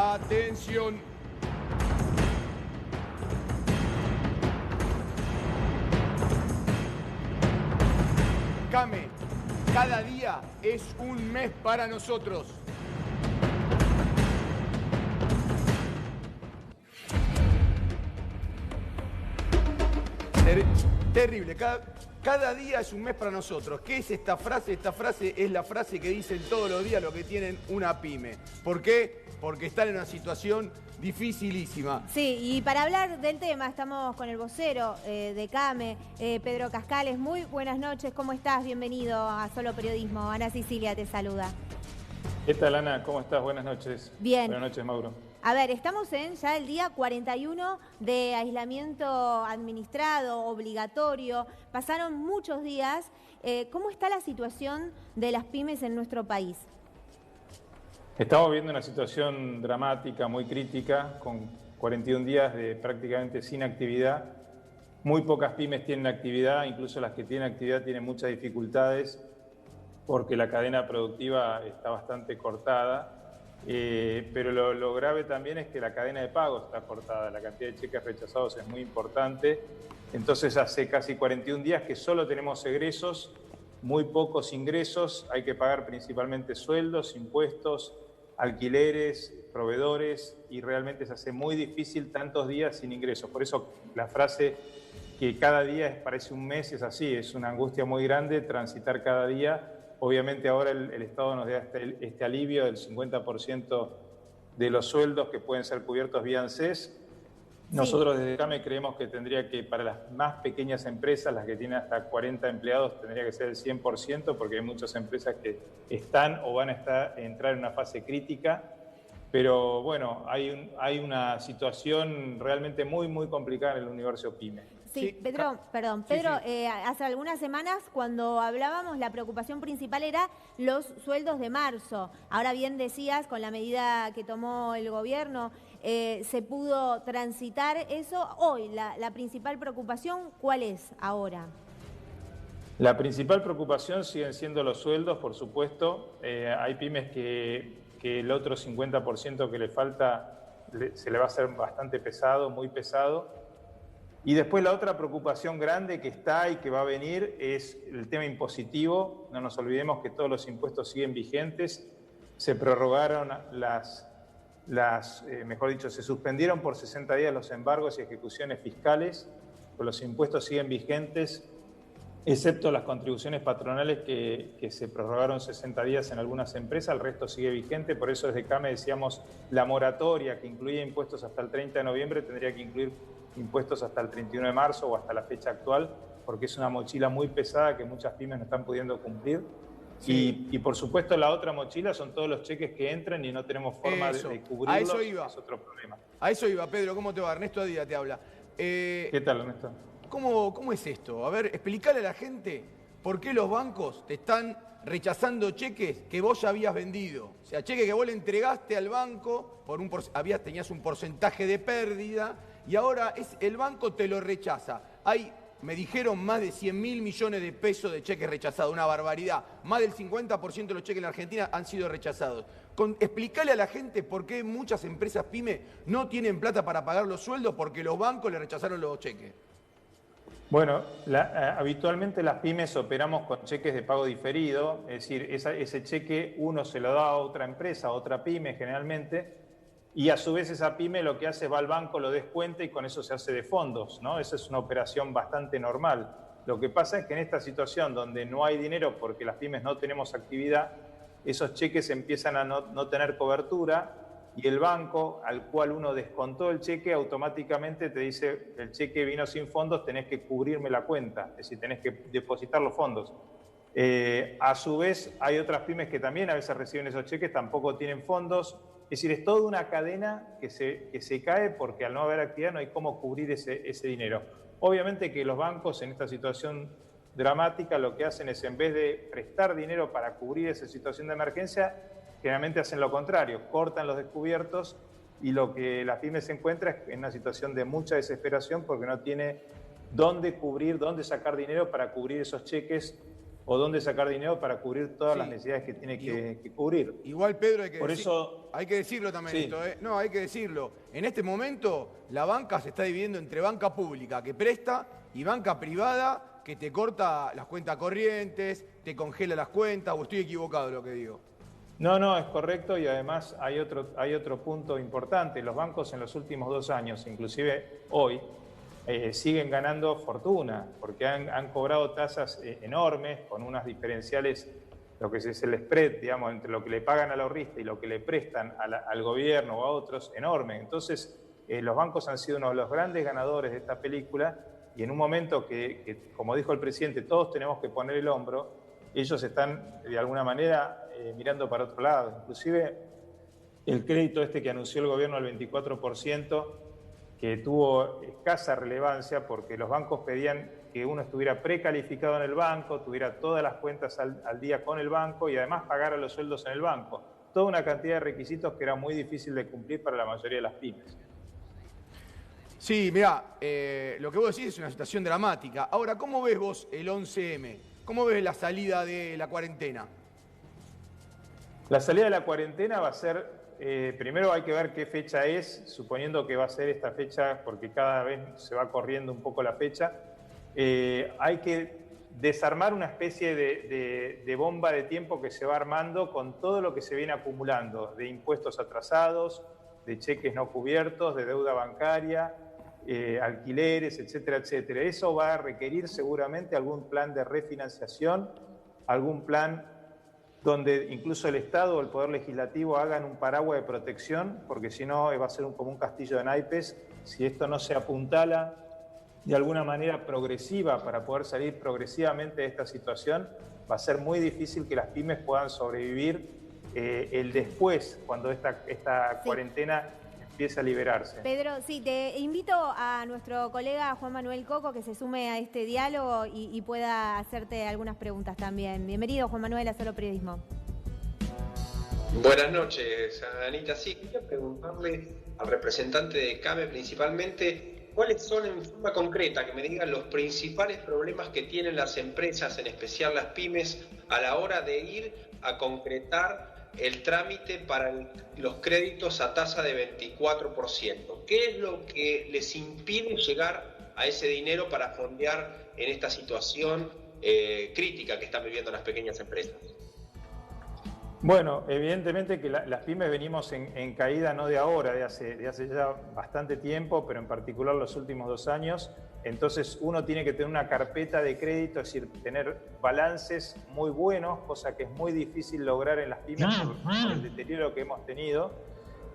Atención. Came, cada día es un mes para nosotros. Terrible, cada día es un mes para nosotros. ¿Qué es esta frase? Esta frase es la frase que dicen todos los días los que tienen una pyme. ¿Por qué? Porque están en una situación dificilísima. Sí, y para hablar del tema estamos con el vocero de CAME, Pedro Cascales. Muy buenas noches, ¿cómo estás? Bienvenido a Solo Periodismo. Ana Sicilia te saluda. ¿Qué tal, Ana? ¿Cómo estás? Buenas noches. Bien. Buenas noches, Mauro. A ver, estamos en ya el día 41 de aislamiento administrado, obligatorio. Pasaron muchos días. ¿Cómo está la situación de las pymes en nuestro país? Estamos viendo una situación dramática, muy crítica, con 41 días de prácticamente sin actividad. Muy pocas pymes tienen actividad, incluso las que tienen actividad tienen muchas dificultades porque la cadena productiva está bastante cortada. Pero lo grave también es que la cadena de pago está cortada, la cantidad de cheques rechazados es muy importante. Entonces hace casi 41 días que solo tenemos egresos, muy pocos ingresos, hay que pagar principalmente sueldos, impuestos, alquileres, proveedores, y realmente se hace muy difícil tantos días sin ingresos. Por eso la frase que cada día parece un mes es así, es una angustia muy grande transitar cada día. Obviamente ahora el Estado nos da este alivio del 50% de los sueldos que pueden ser cubiertos vía ANSES. Nosotros desde CAME creemos que tendría que, para las más pequeñas empresas, las que tienen hasta 40 empleados, tendría que ser el 100%, porque hay muchas empresas que están o van a entrar en una fase crítica. Pero bueno, hay una situación realmente muy, muy complicada en el universo PYME. Sí, Pedro, hace algunas semanas cuando hablábamos la preocupación principal era los sueldos de marzo. Ahora bien decías, con la medida que tomó el gobierno, se pudo transitar eso. Hoy, la principal preocupación, ¿cuál es ahora? La principal preocupación siguen siendo los sueldos, por supuesto. Hay pymes que el otro 50% que le falta se le va a hacer bastante pesado, muy pesado. Y después la otra preocupación grande que está y que va a venir es el tema impositivo. No nos olvidemos que todos los impuestos siguen vigentes. Se prorrogaron mejor dicho, se suspendieron por 60 días los embargos y ejecuciones fiscales, pero los impuestos siguen vigentes, excepto las contribuciones patronales que se prorrogaron 60 días en algunas empresas, el resto sigue vigente. Por eso desde CAME decíamos la moratoria que incluía impuestos hasta el 30 de noviembre tendría que incluir impuestos hasta el 31 de marzo o hasta la fecha actual, porque es una mochila muy pesada que muchas pymes no están pudiendo cumplir. Sí. Y por supuesto la otra mochila son todos los cheques que entran y no tenemos forma de cubrirlos. A eso iba. Es otro problema. A eso iba, Pedro. ¿Cómo te va? Ernesto Díaz te habla. ¿Qué tal, Ernesto? ¿Cómo es esto? A ver, explícale a la gente por qué los bancos te están rechazando cheques que vos ya habías vendido. O sea, cheques que vos le entregaste al banco, tenías un porcentaje de pérdida y ahora el banco te lo rechaza. Me dijeron más de 100.000 millones de pesos de cheques rechazados, una barbaridad. Más del 50% de los cheques en la Argentina han sido rechazados. Explícale a la gente por qué muchas empresas pyme no tienen plata para pagar los sueldos porque los bancos le rechazaron los cheques. Bueno, habitualmente las pymes operamos con cheques de pago diferido, es decir, ese cheque uno se lo da a otra empresa, a otra pyme generalmente, y a su vez esa pyme lo que hace es va al banco, lo descuenta y con eso se hace de fondos, ¿no? Esa es una operación bastante normal. Lo que pasa es que en esta situación donde no hay dinero porque las pymes no tenemos actividad, esos cheques empiezan a no tener cobertura y el banco al cual uno descontó el cheque automáticamente te dice el cheque vino sin fondos, tenés que cubrirme la cuenta, es decir, tenés que depositar los fondos. A su vez hay otras pymes que también a veces reciben esos cheques, tampoco tienen fondos. Es decir, es toda una cadena que se cae porque al no haber actividad no hay cómo cubrir ese dinero. Obviamente que los bancos en esta situación dramática lo que hacen es, en vez de prestar dinero para cubrir esa situación de emergencia, generalmente hacen lo contrario, cortan los descubiertos y lo que la pyme se encuentra es en una situación de mucha desesperación porque no tiene dónde sacar dinero para cubrir esos cheques o dónde sacar dinero para cubrir todas las necesidades que tiene que cubrir. Igual, Pedro, hay que decirlo también esto, ¿eh? No, hay que decirlo. En este momento, la banca se está dividiendo entre banca pública que presta y banca privada que te corta las cuentas corrientes, te congela las cuentas, o estoy equivocado en lo que digo. No, es correcto, y además hay otro punto importante. Los bancos en los últimos 2 años, inclusive hoy, siguen ganando fortuna, porque han cobrado tasas enormes, con unas diferenciales, lo que es el spread, digamos, entre lo que le pagan al ahorrista y lo que le prestan al gobierno o a otros, enorme. Entonces, los bancos han sido uno de los grandes ganadores de esta película, y en un momento que, como dijo el presidente, todos tenemos que poner el hombro, ellos están, de alguna manera, mirando para otro lado. Inclusive, el crédito que anunció el gobierno al 24%, que tuvo escasa relevancia porque los bancos pedían que uno estuviera precalificado en el banco, tuviera todas las cuentas al día con el banco y además pagara los sueldos en el banco. Toda una cantidad de requisitos que era muy difícil de cumplir para la mayoría de las pymes. Sí, mirá, lo que vos decís es una situación dramática. Ahora, ¿cómo ves vos el 11M? ¿Cómo ves la salida de la cuarentena? La salida de la cuarentena va a ser... primero hay que ver qué fecha es, suponiendo que va a ser esta fecha, porque cada vez se va corriendo un poco la fecha. Hay que desarmar una especie de bomba de tiempo que se va armando con todo lo que se viene acumulando, de impuestos atrasados, de cheques no cubiertos, de deuda bancaria, alquileres, etcétera, etcétera. Eso va a requerir seguramente algún plan de refinanciación, algún plan donde incluso el Estado o el Poder Legislativo hagan un paraguas de protección, porque si no va a ser como un castillo de naipes, si esto no se apuntala de alguna manera progresiva para poder salir progresivamente de esta situación, va a ser muy difícil que las pymes puedan sobrevivir el después, cuando esta cuarentena empiece a liberarse. Pedro, sí, te invito a nuestro colega Juan Manuel Coco que se sume a este diálogo y pueda hacerte algunas preguntas también. Bienvenido, Juan Manuel, a Solo Periodismo. Buenas noches, Anita. Sí, quería preguntarle al representante de CAME principalmente cuáles son en forma concreta, que me digan los principales problemas que tienen las empresas, en especial las pymes, a la hora de ir a concretar el trámite para los créditos a tasa de 24%. ¿Qué es lo que les impide llegar a ese dinero para fondear en esta situación crítica que están viviendo las pequeñas empresas? Bueno, evidentemente que las pymes venimos en caída no de ahora, de hace ya bastante tiempo, pero en particular los últimos 2 años. Entonces uno tiene que tener una carpeta de crédito, es decir, tener balances muy buenos, cosa que es muy difícil lograr en las pymes por el deterioro que hemos tenido.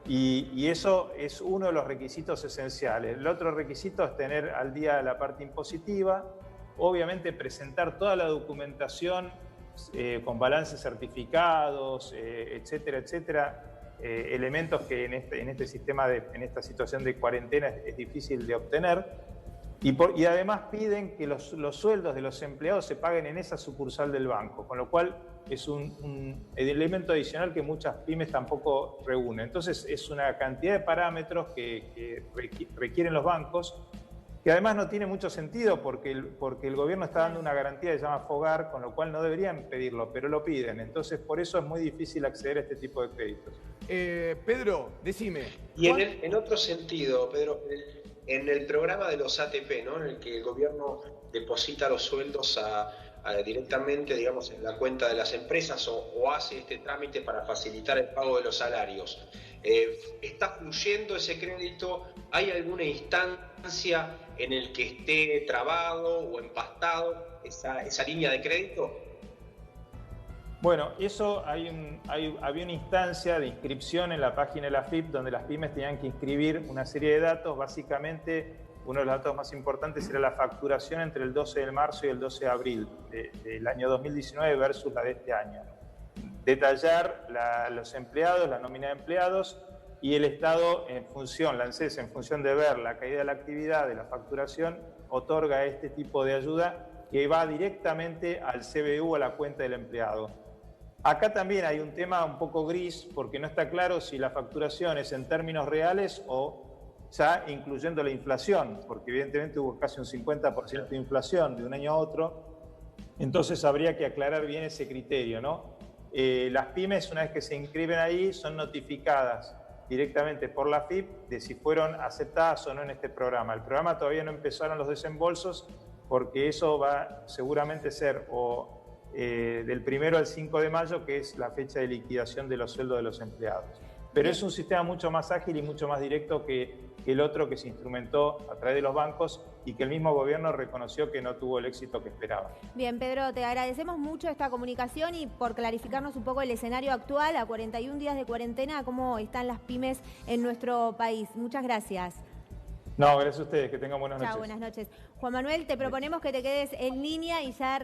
Y eso es uno de los requisitos esenciales. El otro requisito es tener al día la parte impositiva, obviamente presentar toda la documentación con balances certificados, etcétera, etcétera, elementos que en este sistema, en esta situación de cuarentena es difícil de obtener. Y además piden que los sueldos de los empleados se paguen en esa sucursal del banco, con lo cual es un elemento adicional que muchas pymes tampoco reúnen. Entonces es una cantidad de parámetros que requieren los bancos, que además no tiene mucho sentido porque el gobierno está dando una garantía que se llama FOGAR, con lo cual no deberían pedirlo, pero lo piden. Entonces por eso es muy difícil acceder a este tipo de créditos. Pedro, decime. Y en otro sentido, Pedro, en el programa de los ATP, ¿no?, en el que el gobierno deposita los sueldos directamente, digamos, en la cuenta de las empresas o hace este trámite para facilitar el pago de los salarios. ¿Está fluyendo ese crédito? ¿Hay alguna instancia en el que esté trabado o empastado esa línea de crédito? Bueno, eso había una instancia de inscripción en la página de la AFIP donde las pymes tenían que inscribir una serie de datos. Básicamente, uno de los datos más importantes era la facturación entre el 12 de marzo y el 12 de abril del año 2019 versus la de este año. Detallar los empleados, la nómina de empleados, y el Estado en función, la ANSES, en función de ver la caída de la actividad, de la facturación, otorga este tipo de ayuda que va directamente al CBU, a la cuenta del empleado. Acá también hay un tema un poco gris, porque no está claro si la facturación es en términos reales o ya incluyendo la inflación, porque evidentemente hubo casi un 50% de inflación de un año a otro, Entonces habría que aclarar bien ese criterio, ¿no? Las pymes, una vez que se inscriben ahí, son notificadas directamente por la AFIP de si fueron aceptadas o no en este programa. El programa todavía no empezaron los desembolsos porque eso va seguramente ser del 1 al 5 de mayo, que es la fecha de liquidación de los sueldos de los empleados. Pero es un sistema mucho más ágil y mucho más directo que el otro que se instrumentó a través de los bancos y que el mismo gobierno reconoció que no tuvo el éxito que esperaba. Bien, Pedro, te agradecemos mucho esta comunicación y por clarificarnos un poco el escenario actual, a 41 días de cuarentena, cómo están las pymes en nuestro país. Muchas gracias. No, gracias a ustedes, que tengan buenas noches. Chao, buenas noches. Juan Manuel, te proponemos que te quedes en línea y ya